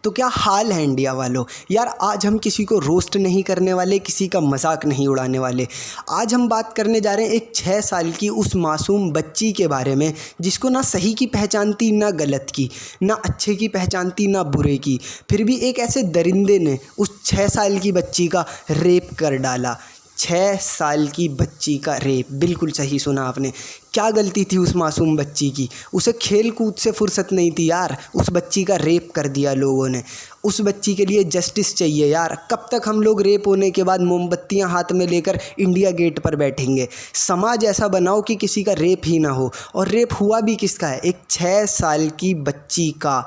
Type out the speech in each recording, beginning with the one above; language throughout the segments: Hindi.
तो क्या हाल है इंडिया वालों। यार आज हम किसी को रोस्ट नहीं करने वाले, किसी का मजाक नहीं उड़ाने वाले। आज हम बात करने जा रहे हैं एक 6 साल की उस मासूम बच्ची के बारे में जिसको ना सही की पहचानती ना गलत की, ना अच्छे की पहचानती ना बुरे की, फिर भी एक ऐसे दरिंदे ने उस 6 साल की बच्ची का रेप कर डाला। 6 साल की बच्ची का रेप, बिल्कुल सही सुना आपने। क्या गलती थी उस मासूम बच्ची की? उसे खेल कूद से फुर्सत नहीं थी यार, उस बच्ची का रेप कर दिया लोगों ने। उस बच्ची के लिए जस्टिस चाहिए यार। कब तक हम लोग रेप होने के बाद मोमबत्तियां हाथ में लेकर इंडिया गेट पर बैठेंगे? समाज ऐसा बनाओ कि किसी का रेप ही ना हो। और रेप हुआ भी किसका है? एक 6 साल की बच्ची का।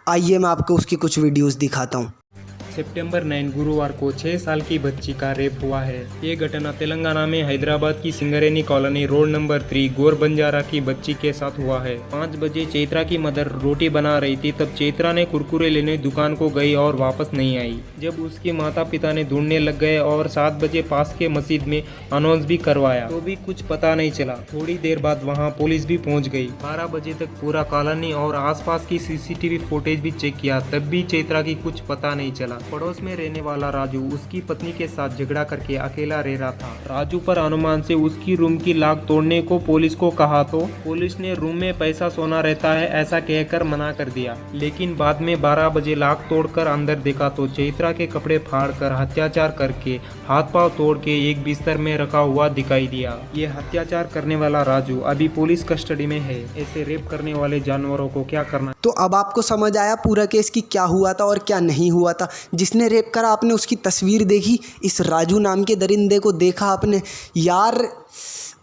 आइए मैं आपको उसकी कुछ वीडियोज़ दिखाता हूँ। सितंबर 9 गुरुवार को 6 साल की बच्ची का रेप हुआ है। ये घटना तेलंगाना में हैदराबाद की सिंगरेनी कॉलोनी रोड नंबर 3 गोर बंजारा की बच्ची के साथ हुआ है। 5 बजे चैत्रा की मदर रोटी बना रही थी, तब चैत्रा ने कुरकुरे लेने दुकान को गई और वापस नहीं आई। जब उसके माता पिता ने ढूंढने लग गए और 7 बजे पास के मस्जिद में अनाउंस भी करवाया तो भी कुछ पता नहीं चला। थोड़ी देर बाद वहाँ पुलिस भी पहुँच गई। 12 बजे तक पूरा कॉलोनी और आसपास की सीसीटीवी फुटेज भी चेक किया, तब भी चैत्रा की कुछ पता नहीं चला। पड़ोस में रहने वाला राजू उसकी पत्नी के साथ झगड़ा करके अकेला रह रहा था। राजू पर अनुमान से उसकी रूम की लॉक तोड़ने को पुलिस को कहा तो पुलिस ने रूम में पैसा सोना रहता है ऐसा कहकर मना कर दिया। लेकिन बाद में 12 बजे लॉक तोड़कर अंदर देखा तो चैत्रा के कपड़े फाड़कर अत्याचार करके हाथ पांव तोड़ के एक बिस्तर में रखा हुआ दिखाई दिया। ये अत्याचार करने वाला राजू अभी पुलिस कस्टडी में है। ऐसे रेप करने वाले जानवरों को क्या करना। तो अब आपको समझ आया पूरा केस कि क्या हुआ था और क्या नहीं हुआ था। जिसने रेप करा आपने उसकी तस्वीर देखी, इस राजू नाम के दरिंदे को देखा आपने। यार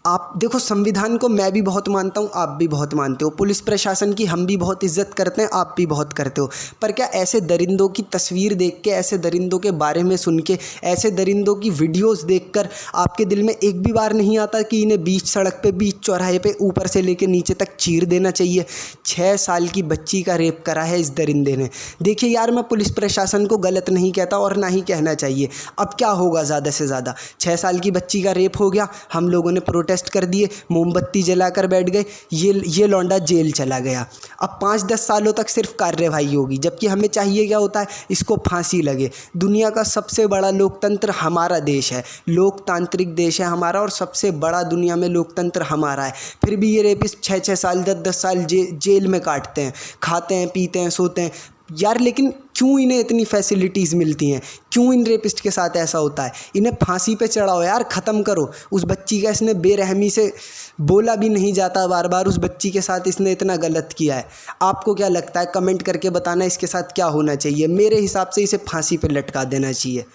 आप देखो, संविधान को मैं भी बहुत मानता हूँ, आप भी बहुत मानते हो, पुलिस प्रशासन की हम भी बहुत इज्जत करते हैं, आप भी बहुत करते हो। पर क्या ऐसे दरिंदों की तस्वीर देख के, ऐसे दरिंदों के बारे में सुन के, ऐसे दरिंदों की वीडियोस देखकर आपके दिल में एक भी बार नहीं आता कि इन्हें बीच सड़क पे, बीच चौराहे पे ऊपर से लेके नीचे तक चीर देना चाहिए? 6 साल की बच्ची का रेप करा है इस दरिंदे ने। देखिए यार, मैं पुलिस प्रशासन को गलत नहीं कहता और ना ही कहना चाहिए। अब क्या होगा, ज़्यादा से ज़्यादा 6 साल की बच्ची का रेप हो गया, हम लोगों ने प्रोटेस्ट कर दिए, मोमबत्ती जलाकर बैठ गए, ये लौंडा जेल चला गया। अब 5-10 सालों तक सिर्फ कार्यवाही होगी, जबकि हमें चाहिए क्या होता है? इसको फांसी लगे। दुनिया का सबसे बड़ा लोकतंत्र हमारा देश है, लोकतांत्रिक देश है हमारा, और सबसे बड़ा दुनिया में लोकतंत्र हमारा है। फिर भी ये रेपिस्ट 6-6 साल 10-10 साल जेल में काटते हैं, खाते हैं, पीते हैं, सोते हैं यार। लेकिन क्यों इन्हें इतनी फैसिलिटीज़ मिलती हैं? क्यों इन रेपिस्ट के साथ ऐसा होता है? इन्हें फांसी पे चढ़ाओ यार, ख़त्म करो। उस बच्ची का इसने बेरहमी से बोला भी नहीं जाता, बार बार उस बच्ची के साथ इसने इतना गलत किया है। आपको क्या लगता है? कमेंट करके बताना इसके साथ क्या होना चाहिए। मेरे हिसाब से इसे फांसी पे लटका देना चाहिए।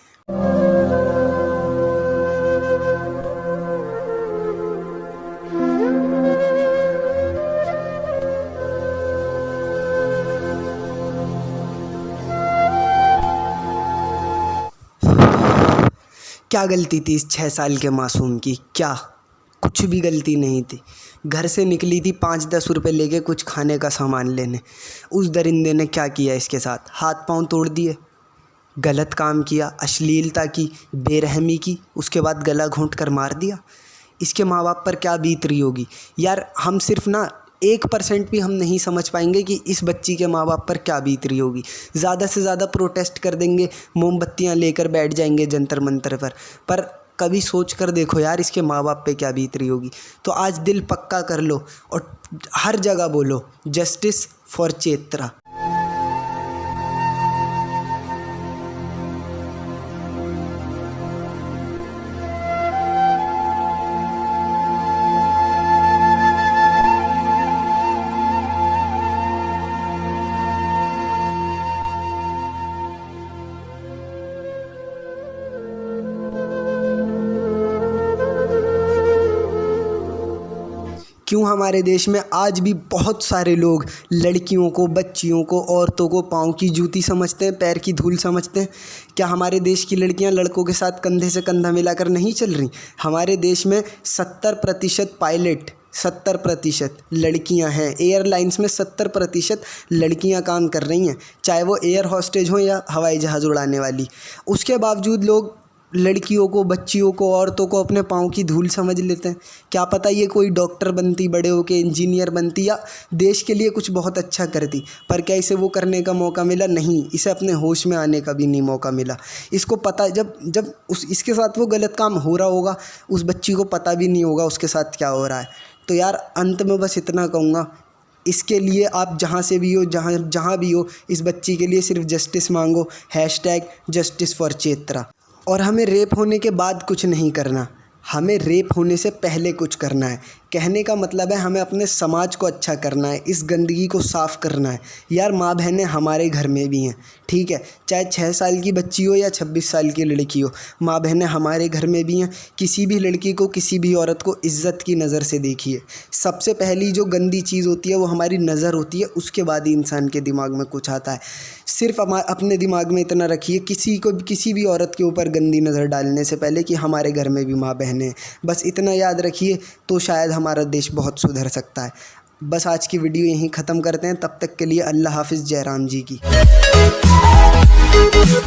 क्या गलती थी इस 6 साल के मासूम की? क्या? कुछ भी गलती नहीं थी। घर से निकली थी 5-10 रुपए लेके कुछ खाने का सामान लेने। उस दरिंदे ने क्या किया इसके साथ? हाथ पांव तोड़ दिए, गलत काम किया, अश्लीलता की, बेरहमी की, उसके बाद गला घोंट कर मार दिया। इसके माँ बाप पर क्या बीत रही होगी यार। हम सिर्फ ना 1% भी हम नहीं समझ पाएंगे कि इस बच्ची के माँ बाप पर क्या बीत रही होगी। ज़्यादा से ज़्यादा प्रोटेस्ट कर देंगे, मोमबत्तियाँ लेकर बैठ जाएंगे जंतर मंतर पर कभी सोच कर देखो यार इसके माँ बाप पे क्या बीत रही होगी। तो आज दिल पक्का कर लो और हर जगह बोलो, जस्टिस फॉर चैत्रा। क्यों हमारे देश में आज भी बहुत सारे लोग लड़कियों को, बच्चियों को, औरतों को पाँव की जूती समझते हैं, पैर की धूल समझते हैं? क्या हमारे देश की लड़कियां लड़कों के साथ कंधे से कंधा मिलाकर नहीं चल रही? हमारे देश में 70% पायलट, 70% लड़कियां हैं। एयरलाइंस में 70% लड़कियां काम कर रही हैं, चाहे वो एयर हॉस्टेज हो या हवाई जहाज़ उड़ाने वाली। उसके बावजूद लोग लड़कियों को, बच्चियों को, औरतों को अपने पाँव की धूल समझ लेते हैं। क्या पता ये कोई डॉक्टर बनती, बड़े होके इंजीनियर बनती या देश के लिए कुछ बहुत अच्छा करती, पर क्या इसे वो करने का मौका मिला? नहीं, इसे अपने होश में आने का भी नहीं मौका मिला। इसको पता जब इसके साथ वो गलत काम हो रहा होगा, उस बच्ची को पता भी नहीं होगा उसके साथ क्या हो रहा है। तो यार अंत में बस इतना कहूँगा, इसके लिए आप जहाँ से भी हो, जहाँ भी हो, इस बच्ची के लिए सिर्फ जस्टिस मांगो। #Justice for Chaitra. और हमें रेप होने के बाद कुछ नहीं करना, हमें रेप होने से पहले कुछ करना है। कहने का मतलब है हमें अपने समाज को अच्छा करना है, इस गंदगी को साफ़ करना है। यार माँ बहनें हमारे घर में भी हैं, ठीक है, चाहे 6 साल की बच्ची हो या 26 साल की लड़की हो, माँ बहनें हमारे घर में भी हैं। किसी भी लड़की को, किसी भी औरत को इज़्ज़त की नज़र से देखिए। सबसे पहली जो गंदी चीज़ होती है वो हमारी नज़र होती है, उसके बाद ही इंसान के दिमाग में कुछ आता है। सिर्फ अपने दिमाग में इतना रखिए, किसी भी औरत के ऊपर गंदी नज़र डालने से पहले कि हमारे घर में भी माँ बहनें हैं। बस इतना याद रखिए तो शायद हमारा देश बहुत सुधर सकता है। बस आज की वीडियो यहीं ख़त्म करते हैं। तब तक के लिए अल्लाह हाफ़िज़। जय राम जी की।